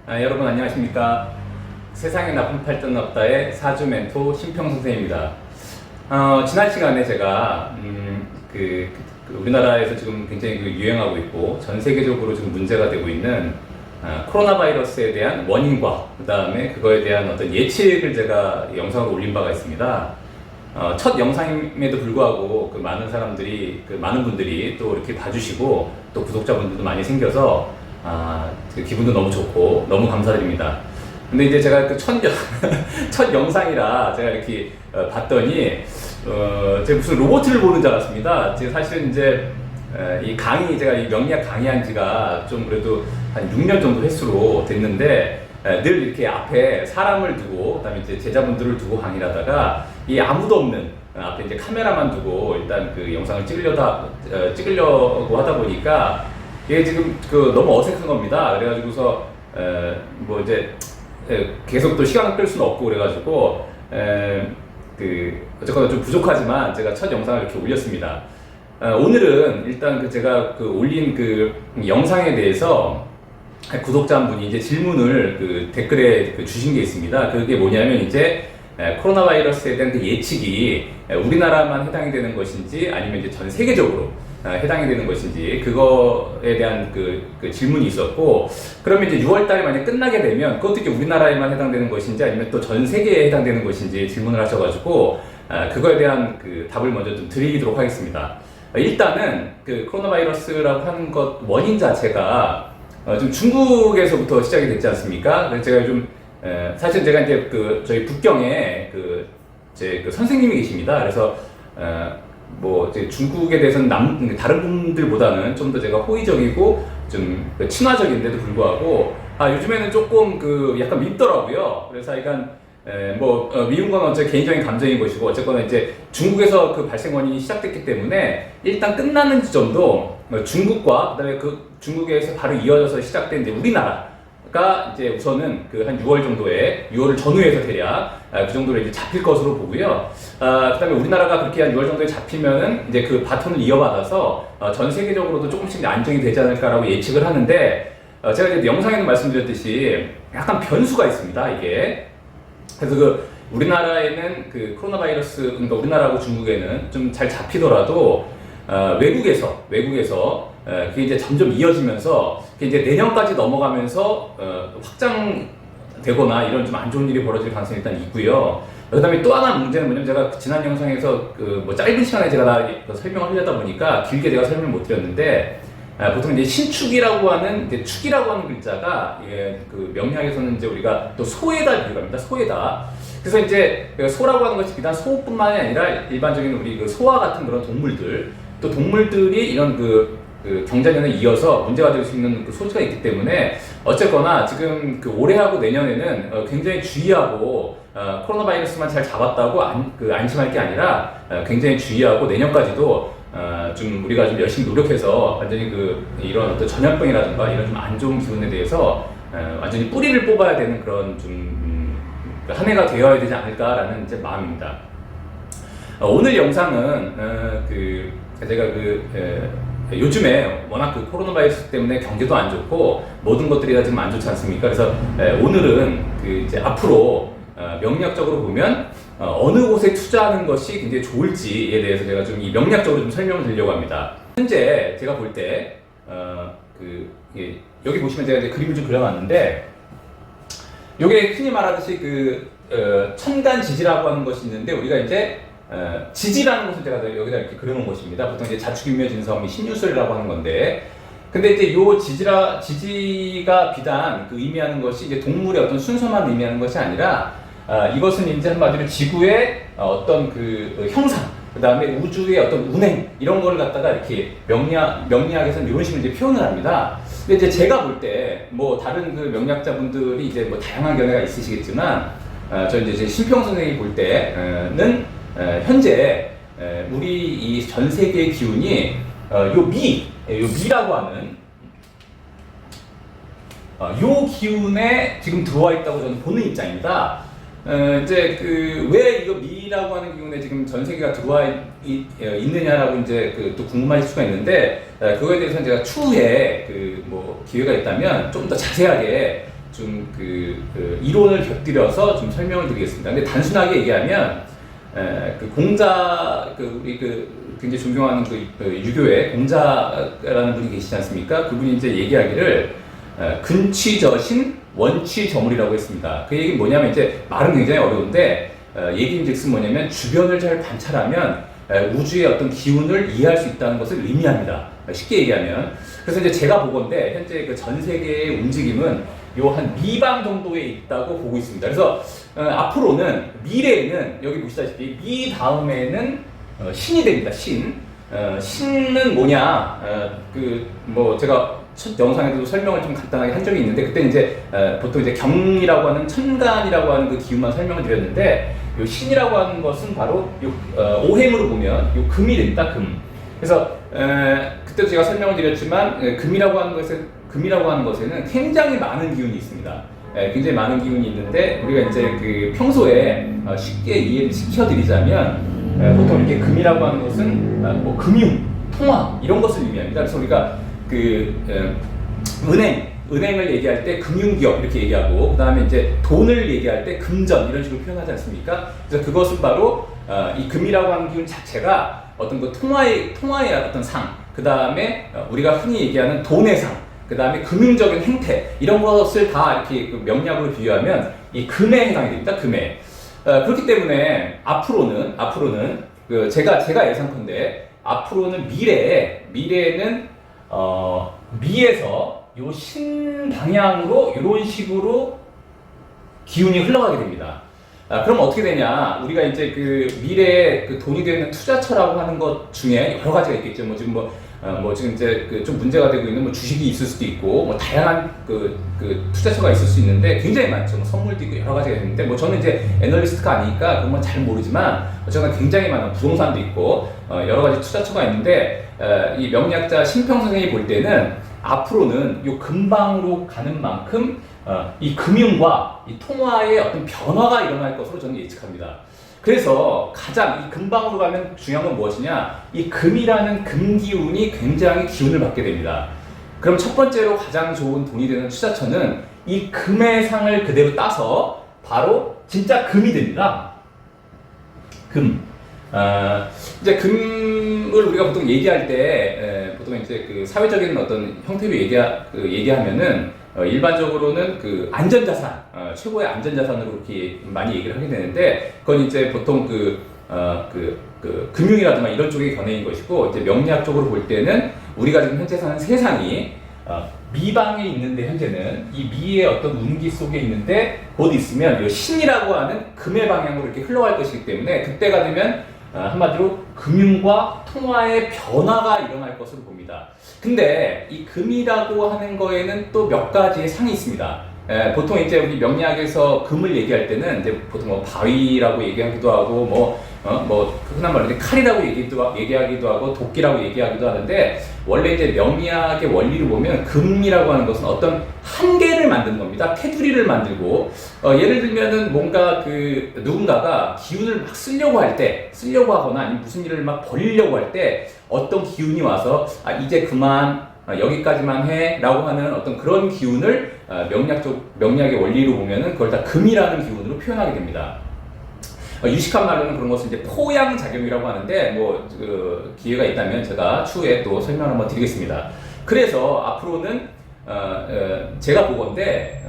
여러분 안녕하십니까. 세상에 나쁜 팔자는 없다의 사주 멘토 신평 선생입니다. 지난 시간에 제가 우리나라에서 지금 굉장히 유행하고 있고 전 세계적으로 지금 문제가 되고 있는 코로나 바이러스에 대한 원인과 그 다음에 그거에 대한 어떤 예측을 제가 영상으로 올린 바가 있습니다. 첫 영상임에도 불구하고 많은 사람들이, 많은 분들이 또 이렇게 봐주시고 또 구독자분들도 많이 생겨서 기분도 너무 좋고 너무 감사드립니다. 근데 이제 제가 첫 영상이라 제가 이렇게 봤더니 제가 무슨 로봇을 보는 줄 알았습니다. 제가 사실은 이제 제가 이 명리학 강의한 지가 좀 그래도 한 6년 정도 횟수로 됐는데 늘 이렇게 앞에 사람을 두고 그다음에 이제 제자분들을 두고 강의를 하다가 이 아무도 없는 앞에 이제 카메라만 두고 일단 그 영상을 찍으려고 하다 보니까 이게 지금 너무 어색한 겁니다. 그래가지고서 뭐 이제 계속 또 시간을 끌 수는 없고 그래가지고 어쨌거나 좀 부족하지만 제가 첫 영상을 이렇게 올렸습니다. 오늘은 일단 제가 올린 영상에 대해서 구독자 한 분이 이제 질문을 댓글에 주신 게 있습니다. 그게 뭐냐면 이제 코로나 바이러스에 대한 예측이 우리나라만 해당이 되는 것인지 아니면 이제 전 세계적으로 해당이 되는 것인지 그거에 대한 질문이 있었고, 그러면 이제 6월 달에 만약 끝나게 되면 그것도 이제 우리나라에만 해당되는 것인지 아니면 또 전 세계에 해당되는 것인지 질문을 하셔가지고 그거에 대한 답을 먼저 좀 드리도록 하겠습니다. 일단은 코로나 바이러스라고 하는 것 원인 자체가 좀 중국에서부터 시작이 됐지 않습니까? 그래서 제가 사실 제가 이제 저희 북경에 제 선생님이 계십니다. 그래서 뭐 이제 중국에 대해서는 다른 분들보다는 좀 더 제가 호의적이고 좀 친화적인데도 불구하고 요즘에는 조금 약간 밉더라고요. 그래서 약간 미운 건 어째 개인적인 감정인 것이고 어쨌거나 이제 중국에서 발생 원인이 시작됐기 때문에 일단 끝나는 지점도 중국과 그다음에 중국에서 바로 이어져서 시작된 이제 우리나라가 이제 우선은 한 6월 정도에 6월을 전후해서 대략 그 정도로 이제 잡힐 것으로 보고요. 그다음에 우리나라가 그렇게 한 6월 정도에 잡히면은 이제 바톤을 이어받아서 전 세계적으로도 조금씩 안정이 되지 않을까라고 예측을 하는데 제가 이제 영상에도 말씀드렸듯이 약간 변수가 있습니다. 이게 그래서 우리나라에는 코로나 바이러스, 그러니까 우리나라하고 중국에는 좀 잘 잡히더라도 외국에서 그게 이제 점점 이어지면서 그게 이제 내년까지 넘어가면서 확장되거나 이런 좀 안 좋은 일이 벌어질 가능성이 일단 있고요. 그다음에 또 하나 문제는 뭐냐면 제가 지난 영상에서 짧은 시간에 제가 다 설명을 하려다 보니까 길게 제가 설명을 못 드렸는데 보통 이제 신축이라고 하는 축이라고 하는 글자가 명리학에서는 이제 우리가 또 소에다 비유합니다. 소에다. 그래서 이제 소라고 하는 것이 비단 소뿐만이 아니라 일반적인 우리 소와 같은 그런 동물들, 또 동물들이 이런 경자년에 이어서 문제가 될 수 있는 소지가 있기 때문에 어쨌거나 지금 올해하고 내년에는 굉장히 주의하고 코로나 바이러스만 잘 잡았다고 안심할 게 아니라 굉장히 주의하고 내년까지도 좀 우리가 좀 열심히 노력해서 완전히 이런 어떤 전염병이라든가 이런 좀 안 좋은 기운에 대해서 완전히 뿌리를 뽑아야 되는 그런 한 해가 되어야 되지 않을까라는 이제 마음입니다. 오늘 영상은 제가 요즘에 워낙 코로나 바이러스 때문에 경제도 안 좋고 모든 것들이 다 지금 안 좋지 않습니까? 그래서 오늘은 이제 앞으로 명리학적으로 보면 어느 곳에 투자하는 것이 굉장히 좋을지에 대해서 제가 좀 이 명리학적으로 좀 설명을 드리려고 합니다. 현재 제가 볼 때 여기 보시면 제가 이제 그림을 좀 그려놨는데 요게 흔히 말하듯이 천간지지라고 하는 것이 있는데 우리가 이제 지지라는 것을 제가 여기다 이렇게 그려놓은 것입니다. 보통 이제 자축인묘진성이 신유술이라고 하는 건데, 근데 이제 요 지지가 비단 의미하는 것이 이제 동물의 어떤 순서만 의미하는 것이 아니라 이것은 이제 한마디로 지구의 어떤 형상, 그 다음에 우주의 어떤 운행 이런 거를 갖다가 이렇게 명리학에서는 이런 식으로 이제 표현을 합니다. 근데 이제 제가 볼 때 다른 명리학자분들이 이제 다양한 견해가 있으시겠지만 저 이제 신평 선생님이 볼 때는 현재 우리 이 전 세계의 기운이 요 미라고 하는 요 기운에 지금 들어와 있다고 저는 보는 입장입니다. 이제 왜 이거 미라고 하는 기운에 지금 전 세계가 들어와 있느냐라고 이제 또 궁금하실 수가 있는데 그거에 대해서는 제가 추후에 기회가 있다면 좀 더 자세하게 그 이론을 곁들여서 좀 설명을 드리겠습니다. 근데 단순하게 얘기하면 그 공자 굉장히 존경하는 유교의 공자라는 분이 계시지 않습니까? 그분이 이제 얘기하기를 근취저신 원취저물이라고 했습니다. 그 얘기는 뭐냐면 이제 말은 굉장히 어려운데 얘기인즉슨 뭐냐면 주변을 잘 관찰하면 우주의 어떤 기운을 이해할 수 있다는 것을 의미합니다. 쉽게 얘기하면. 그래서 이제 제가 보건대 현재 그 전 세계의 움직임은 요 한 미방 정도에 있다고 보고 있습니다. 그래서 앞으로는 미래에는 여기 보시다시피 미 다음에는 신이 됩니다. 신은 뭐냐? 뭐 제가 첫 영상에도 설명을 좀 간단하게 한 적이 있는데 그때 이제 보통 이제 경이라고 하는 천간이라고 하는 그 기운만 설명을 드렸는데 요 신이라고 하는 것은 바로 요 오행으로 보면 요 금이 됩니다. 금. 그래서 그때도 제가 설명을 드렸지만 금이라고 하는 것에는 굉장히 많은 기운이 있습니다. 굉장히 많은 기운이 있는데 우리가 이제 그 평소에 쉽게 이해를 시켜드리자면 보통 이렇게 금이라고 하는 것은 뭐 금융, 통화 이런 것을 의미합니다. 그래서 우리가 그 은행을 얘기할 때 금융기업 이렇게 얘기하고 그 다음에 이제 돈을 얘기할 때 금전 이런 식으로 표현하지 않습니까? 그래서 그것은 바로 이 금이라고 하는 기운 자체가 어떤 그 통화의 어떤 상, 그 다음에 우리가 흔히 얘기하는 돈의 상, 그 다음에 금융적인 행태 이런 것을 다 이렇게 그 명약으로 비유하면 이 금에 해당이 됩니다. 금에. 그렇기 때문에 앞으로는 그 제가 예상컨대 앞으로는 미래에는 미에서 요 신 방향으로 이런 식으로 기운이 흘러가게 됩니다. 그럼 어떻게 되냐? 우리가 이제 그 미래에 그 돈이 되는 투자처라고 하는 것 중에 여러 가지가 있겠죠. 뭐 지금 이제 그 좀 문제가 되고 있는 뭐 주식이 있을 수도 있고 뭐 다양한 그 투자처가 있을 수 있는데 굉장히 많죠. 뭐 선물도 있고 여러 가지가 있는데 뭐 저는 이제 애널리스트가 아니니까 그런 건 잘 모르지만 어쨌거나 굉장히 많은 부동산도 있고 여러 가지 투자처가 있는데 이 명리학자 신평 선생이 볼 때는 앞으로는 요 금방으로 가는 만큼 이 금융과 이 통화의 어떤 변화가 일어날 것으로 저는 예측합니다. 그래서 가장 이 금방으로 가면 중요한 건 무엇이냐? 이 금이라는 금기운이 굉장히 기운을 받게 됩니다. 그럼 첫 번째로 가장 좋은 돈이 되는 투자처는 이 금의 상을 그대로 따서 바로 진짜 금이 됩니다. 금. 이제 금을 우리가 보통 얘기할 때 보통 이제 그 사회적인 어떤 형태로 얘기하면은 일반적으로는 그 안전자산, 최고의 안전자산으로 이렇게 많이 얘기를 하게 되는데, 그건 이제 보통 금융이라든가 이런 쪽의 견해인 것이고, 이제 명리학적으로 볼 때는 우리가 지금 현재 사는 세상이 미방에 있는데, 현재는 이 미의 어떤 운기 속에 있는데, 곧 있으면 이 신이라고 하는 금의 방향으로 이렇게 흘러갈 것이기 때문에, 그때가 되면 한마디로 금융과 통화의 변화가 일어날 것으로 봅니다. 근데 이 금이라고 하는 거에는 또 몇 가지의 상이 있습니다. 보통 이제 우리 명리학에서 금을 얘기할 때는 이제 보통 뭐 바위라고 얘기하기도 하고 흔한 말로 칼이라고 얘기하기도 하고 도끼라고 얘기하기도 하는데, 원래 이제 명리학의 원리를 보면 금이라고 하는 것은 어떤 한계를 만드는 겁니다. 테두리를 만들고, 예를 들면은 뭔가 누군가가 기운을 막 쓰려고 하거나 아니면 무슨 일을 막 벌이려고 할 때 어떤 기운이 와서 이제 그만 여기까지만 해 라고 하는 어떤 그런 기운을 명리학의 원리로 보면은 그걸 다 금이라는 기운으로 표현하게 됩니다. 유식한 말로는 그런 것을 이제 포양작용이라고 하는데, 기회가 있다면 제가 추후에 또 설명을 한번 드리겠습니다. 그래서 앞으로는, 제가 보건대,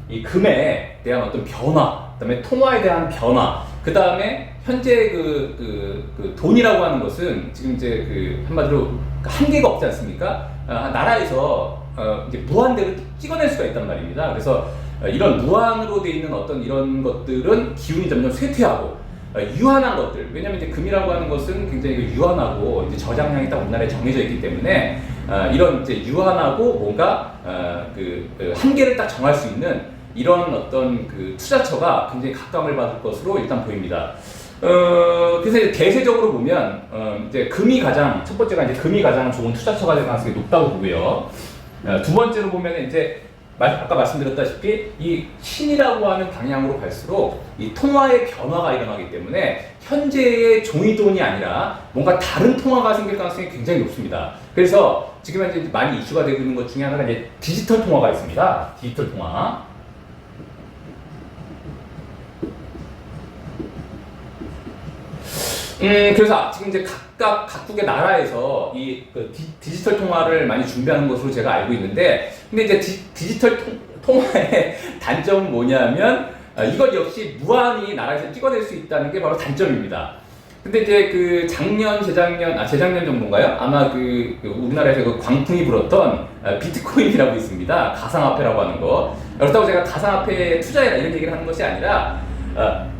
이 금에 대한 어떤 변화, 그 다음에 통화에 대한 변화, 그 다음에 현재 돈이라고 하는 것은 지금 이제 한마디로 한계가 없지 않습니까? 나라에서 이제 무한대로 찍어낼 수가 있단 말입니다. 그래서 이런 무한으로 되어 있는 어떤 이런 것들은 기운이 점점 쇠퇴하고, 유한한 것들, 왜냐면 이제 금이라고 하는 것은 굉장히 유한하고 이제 저장량이 딱 우리나라에 정해져 있기 때문에 이런 이제 유한하고 뭔가 한계를 딱 정할 수 있는 이런 어떤 투자처가 굉장히 각광을 받을 것으로 일단 보입니다. 그래서 이제 대세적으로 보면 이제 첫 번째가 이제 금이 가장 좋은 투자처가 될 가능성이 높다고 보고요. 두 번째로 보면 이제 아까 말씀드렸다시피 이 신이라고 하는 방향으로 갈수록 이 통화의 변화가 일어나기 때문에 현재의 종이돈이 아니라 뭔가 다른 통화가 생길 가능성이 굉장히 높습니다. 그래서 지금 현재 많이 이슈가 되고 있는 것 중에 하나가 이제 디지털 통화가 있습니다. 디지털 통화. 그래서 지금 이제 각국의 나라에서 이 디지털 통화를 많이 준비하는 것으로 제가 알고 있는데, 근데 이제 디지털 통화의 단점은 뭐냐면, 이것 역시 무한히 나라에서 찍어낼 수 있다는 게 바로 단점입니다. 근데 이제 그 재작년 정도인가요? 아마 우리나라에서 그 광풍이 불었던 비트코인이라고 있습니다. 가상화폐라고 하는 거. 그렇다고 제가 가상화폐에 투자해라 이런 얘기를 하는 것이 아니라,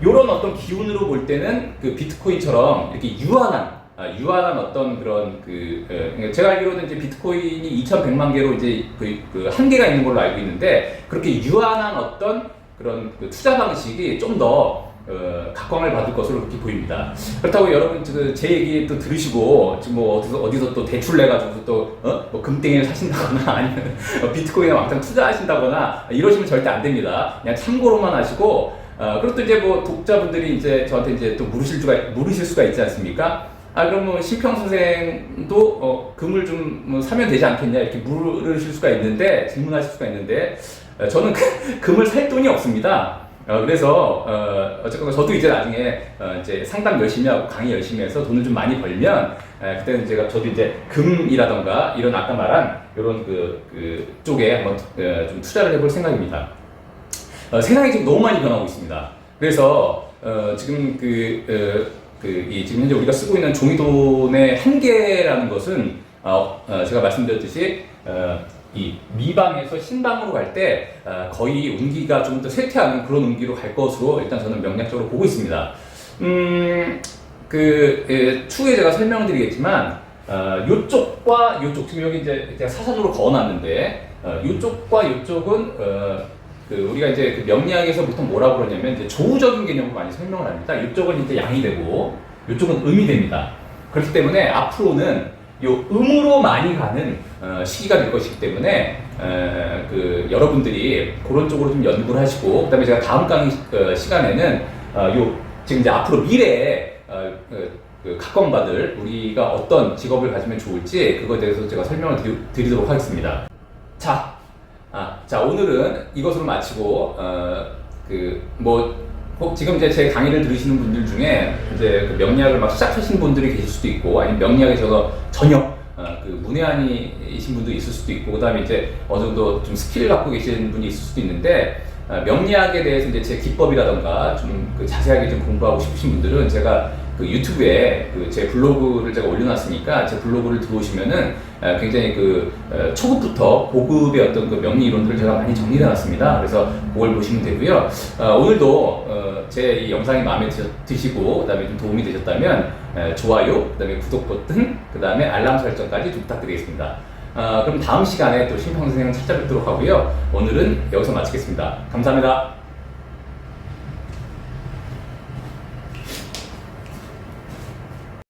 요런 어떤 기운으로 볼 때는 그 비트코인처럼 이렇게 유한한 어떤 그런 제가 알기로는 이제 비트코인이 2,100만 개로 이제 그 한계가 있는 걸로 알고 있는데, 그렇게 유한한 어떤 그런 투자 방식이 좀 더 각광을 받을 것으로 그렇게 보입니다. 그렇다고 여러분 제 얘기 또 들으시고 지금 뭐 어디서 또 대출 내가지고 또 뭐 금땡이를 사신다거나 아니면 비트코인에 왕창 투자하신다거나 이러시면 절대 안 됩니다. 그냥 참고로만 하시고, 그리고 또 이제 뭐 독자분들이 이제 저한테 이제 또 물으실 수가 있지 않습니까? 그럼 뭐 심평 선생도 금을 좀 사면 되지 않겠냐 이렇게 물으실 수가 있는데, 질문하실 수가 있는데, 저는 금을 살 돈이 없습니다. 그래서 어쨌거나 저도 이제 나중에 이제 상담 열심히 하고 강의 열심히 해서 돈을 좀 많이 벌면, 그때는 저도 이제 금이라던가 이런 아까 말한 이런 그 쪽에 한번 좀 투자를 해볼 생각입니다. 세상이 지금 너무 많이 변하고 있습니다. 그래서 지금 지금 현재 우리가 쓰고 있는 종이돈의 한계라는 것은 제가 말씀드렸듯이 이 미방에서 신방으로 갈 때 거의 운기가 좀 더 쇠퇴하는 그런 운기로 갈 것으로 일단 저는 명략적으로 보고 있습니다. 추후에 제가 설명을 드리겠지만, 요쪽과 요쪽, 지금 여기 이제 제가 사선으로 그어놨는데, 요쪽과 요쪽은 우리가 이제 그 명리학에서 보통 뭐라고 그러냐면 이제 조우적인 개념으로 많이 설명을 합니다. 이쪽은 이제 양이 되고 이쪽은 음이 됩니다. 그렇기 때문에 앞으로는 요 음으로 많이 가는 시기가 될 것이기 때문에 여러분들이 그런 쪽으로 좀 연구를 하시고, 그다음에 제가 다음 강의 시간에는 지금 이제 앞으로 미래에 각광받을 우리가 어떤 직업을 가지면 좋을지 그거에 대해서 제가 설명을 드리도록 하겠습니다. 자, 오늘은 이것으로 마치고, 지금 이제 제 강의를 들으시는 분들 중에 이제 그 명리학을 막 시작하신 분들이 계실 수도 있고, 아니면 명리학에 전혀 문외한이신 분도 있을 수도 있고, 그 다음에 이제 어느 정도 좀 스킬을 갖고 계신 분이 있을 수도 있는데, 명리학에 대해서 이제 제 기법이라던가 좀 자세하게 좀 공부하고 싶으신 분들은 제가 유튜브에 제 블로그를 제가 올려놨으니까 제 블로그를 들어오시면은 굉장히 초급부터 고급의 어떤 명리 이론들을 제가 많이 정리해놨습니다. 그래서 그걸 보시면 되고요. 오늘도 제 이 영상이 마음에 드시고 그다음에 좀 도움이 되셨다면 좋아요, 그다음에 구독 버튼, 그다음에 알람 설정까지 좀 부탁드리겠습니다. 그럼 다음 시간에 또 심평 선생님을 찾아뵙도록 하고요. 오늘은 여기서 마치겠습니다. 감사합니다.